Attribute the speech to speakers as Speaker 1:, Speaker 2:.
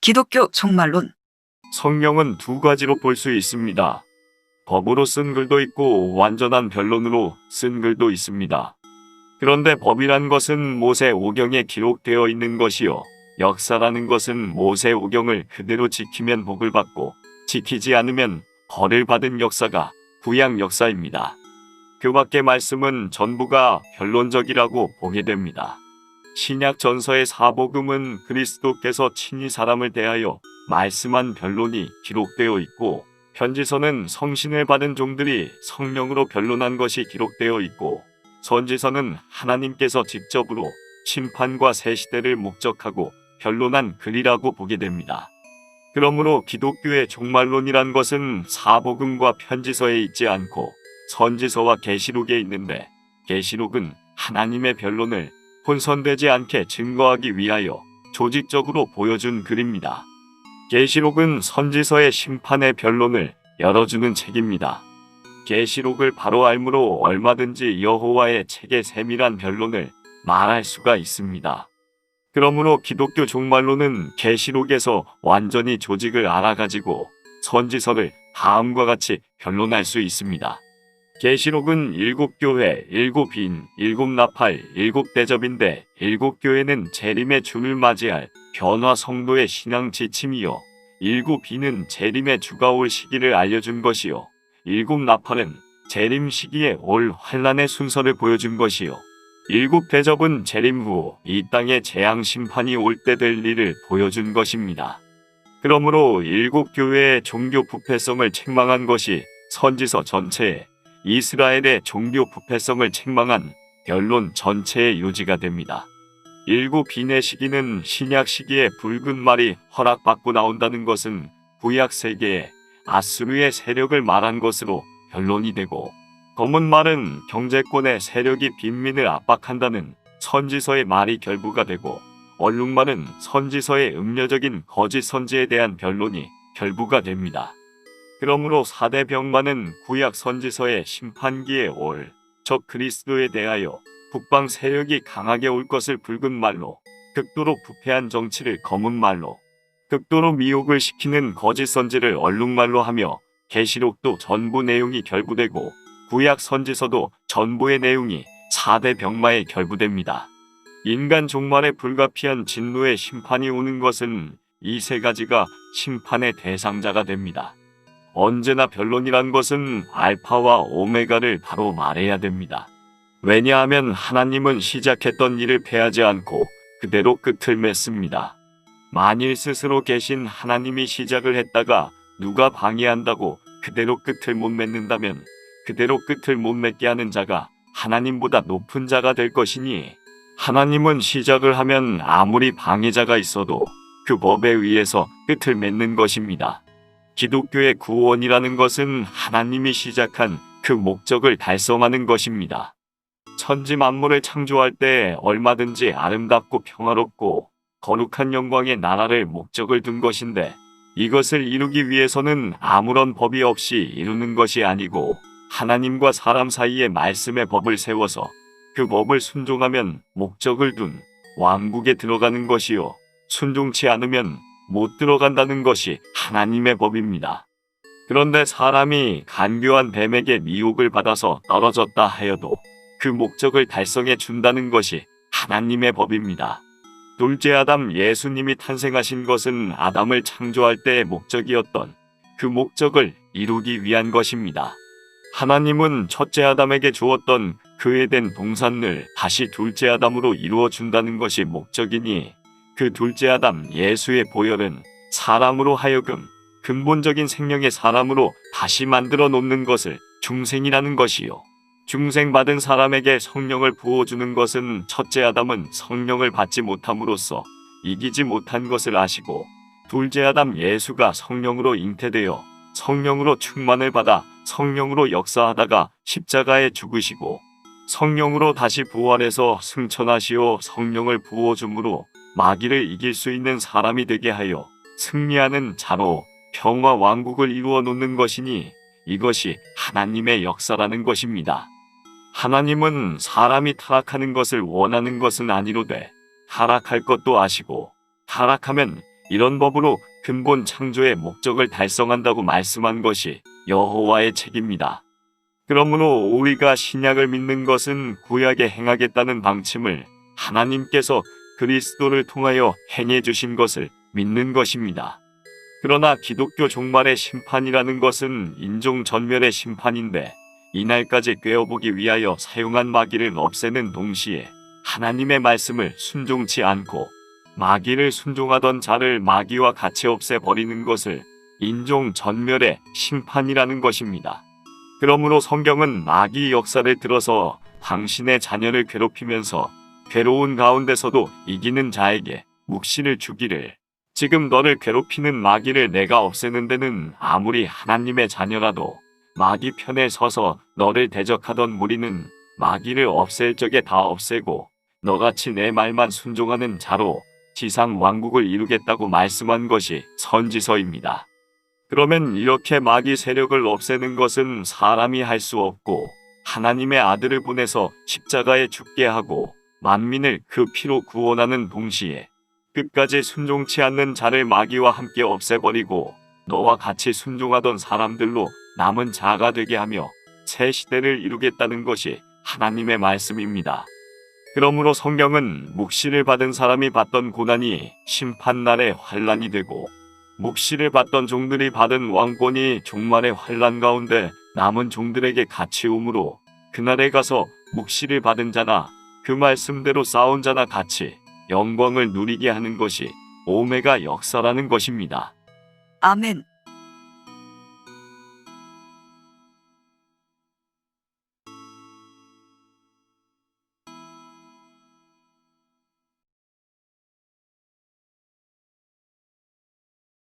Speaker 1: 기독교 종말론.
Speaker 2: 성경은 두 가지로 볼 수 있습니다. 법으로 쓴 글도 있고 완전한 변론으로 쓴 글도 있습니다. 그런데 법이란 것은 모세오경에 기록되어 있는 것이요, 역사라는 것은 모세오경을 그대로 지키면 복을 받고 지키지 않으면 벌을 받은 역사가 구약 역사입니다. 그 밖의 말씀은 전부가 변론적이라고 보게 됩니다. 신약 전서의 사복음은 그리스도께서 친히 사람을 대하여 말씀한 변론이 기록되어 있고, 편지서는 성신을 받은 종들이 성령으로 변론한 것이 기록되어 있고, 선지서는 하나님께서 직접으로 심판과 새 시대를 목적하고 변론한 글이라고 보게 됩니다. 그러므로 기독교의 종말론이란 것은 사복음과 편지서에 있지 않고 선지서와 계시록에 있는데, 계시록은 하나님의 변론을 혼선되지 않게 증거하기 위하여 조직적으로 보여준 글입니다. 계시록은 선지서의 심판의 변론을 열어주는 책입니다. 계시록을 바로 알므로 얼마든지 여호와의 책의 세밀한 변론을 말할 수가 있습니다. 그러므로 기독교 종말론은 계시록에서 완전히 조직을 알아가지고 선지서를 다음과 같이 변론할 수 있습니다. 계시록은 7교회, 7인, 7나팔, 7대접인데, 7교회는 재림의 주를 맞이할 변화 성도의 신앙 지침이요, 7인은 재림의 주가 올 시기를 알려준 것이요, 7나팔은 재림 시기에 올 환란의 순서를 보여준 것이요, 7대접은 재림 후 이 땅에 재앙 심판이 올 때 될 일을 보여준 것입니다. 그러므로 7교회의 종교 부패성을 책망한 것이 선지서 전체에 이스라엘의 종교 부패성을 책망한 변론 전체의 요지가 됩니다. 7빈의 시기는 신약 시기에 붉은 말이 허락받고 나온다는 것은 구약 세계에 아수르의 세력을 말한 것으로 변론이 되고, 검은 말은 경제권의 세력이 빈민을 압박한다는 선지서의 말이 결부가 되고, 얼룩말은 선지서의 음료적인 거짓 선지에 대한 변론이 결부가 됩니다. 그러므로 4대 병마는 구약 선지서의 심판기에 올 적 그리스도에 대하여 북방 세력이 강하게 올 것을 붉은 말로, 극도로 부패한 정치를 검은 말로, 극도로 미혹을 시키는 거짓 선지를 얼룩말로 하며, 계시록도 전부 내용이 결부되고 구약 선지서도 전부의 내용이 4대 병마에 결부됩니다. 인간 종말에 불가피한 진노의 심판이 오는 것은 이 세 가지가 심판의 대상자가 됩니다. 언제나 변론이란 것은 알파와 오메가를 바로 말해야 됩니다. 왜냐하면 하나님은 시작했던 일을 패하지 않고 그대로 끝을 맺습니다. 만일 스스로 계신 하나님이 시작을 했다가 누가 방해한다고 그대로 끝을 못 맺는다면, 그대로 끝을 못 맺게 하는 자가 하나님보다 높은 자가 될 것이니, 하나님은 시작을 하면 아무리 방해자가 있어도 그 법에 의해서 끝을 맺는 것입니다. 기독교의 구원이라는 것은 하나님이 시작한 그 목적을 달성하는 것입니다. 천지 만물을 창조할 때 얼마든지 아름답고 평화롭고 거룩한 영광의 나라를 목적을 둔 것인데, 이것을 이루기 위해서는 아무런 법이 없이 이루는 것이 아니고 하나님과 사람 사이의 말씀의 법을 세워서 그 법을 순종하면 목적을 둔 왕국에 들어가는 것이요, 순종치 않으면 못 들어간다는 것이 하나님의 법입니다. 그런데 사람이 간교한 뱀에게 미혹을 받아서 떨어졌다 하여도 그 목적을 달성해 준다는 것이 하나님의 법입니다. 둘째 아담 예수님이 탄생하신 것은 아담을 창조할 때의 목적이었던 그 목적을 이루기 위한 것입니다. 하나님은 첫째 아담에게 주었던 그 에덴 동산을 다시 둘째 아담으로 이루어 준다는 것이 목적이니, 그 둘째 아담 예수의 보혈은 사람으로 하여금 근본적인 생명의 사람으로 다시 만들어 놓는 것을 중생이라는 것이요, 중생받은 사람에게 성령을 부어주는 것은 첫째 아담은 성령을 받지 못함으로써 이기지 못한 것을 아시고, 둘째 아담 예수가 성령으로 잉태되어 성령으로 충만을 받아 성령으로 역사하다가 십자가에 죽으시고 성령으로 다시 부활해서 승천하시어 성령을 부어줌으로 마귀를 이길 수 있는 사람이 되게 하여 승리하는 자로 평화 왕국을 이루어 놓는 것이니, 이것이 하나님의 역사라는 것입니다. 하나님은 사람이 타락하는 것을 원하는 것은 아니로되 타락할 것도 아시고, 타락하면 이런 법으로 근본 창조의 목적을 달성한다고 말씀한 것이 여호와의 책입니다. 그러므로 우리가 신약을 믿는 것은 구약에 행하겠다는 방침을 하나님께서 그리스도를 통하여 행해 주신 것을 믿는 것입니다. 그러나 기독교 종말의 심판이라는 것은 인종 전멸의 심판인데, 이날까지 꿰어보기 위하여 사용한 마귀를 없애는 동시에 하나님의 말씀을 순종치 않고 마귀를 순종하던 자를 마귀와 같이 없애버리는 것을 인종 전멸의 심판이라는 것입니다. 그러므로 성경은 마귀 역사를 들어서 당신의 자녀를 괴롭히면서 괴로운 가운데서도 이기는 자에게 묵시를 주기를, 지금 너를 괴롭히는 마귀를 내가 없애는 데는 아무리 하나님의 자녀라도 마귀 편에 서서 너를 대적하던 무리는 마귀를 없앨 적에 다 없애고 너같이 내 말만 순종하는 자로 지상 왕국을 이루겠다고 말씀한 것이 선지서입니다. 그러면 이렇게 마귀 세력을 없애는 것은 사람이 할 수 없고, 하나님의 아들을 보내서 십자가에 죽게 하고 만민을 그 피로 구원하는 동시에 끝까지 순종치 않는 자를 마귀와 함께 없애버리고 너와 같이 순종하던 사람들로 남은 자가 되게 하며 새 시대를 이루겠다는 것이 하나님의 말씀입니다. 그러므로 성경은 묵시를 받은 사람이 받던 고난이 심판날의 환란이 되고, 묵시를 받던 종들이 받은 왕권이 종말의 환란 가운데 남은 종들에게 같이 오므로 그날에 가서 묵시를 받은 자나 그 말씀대로 싸운 자나 같이 영광을 누리게 하는 것이 오메가 역사라는 것입니다.
Speaker 1: 아멘.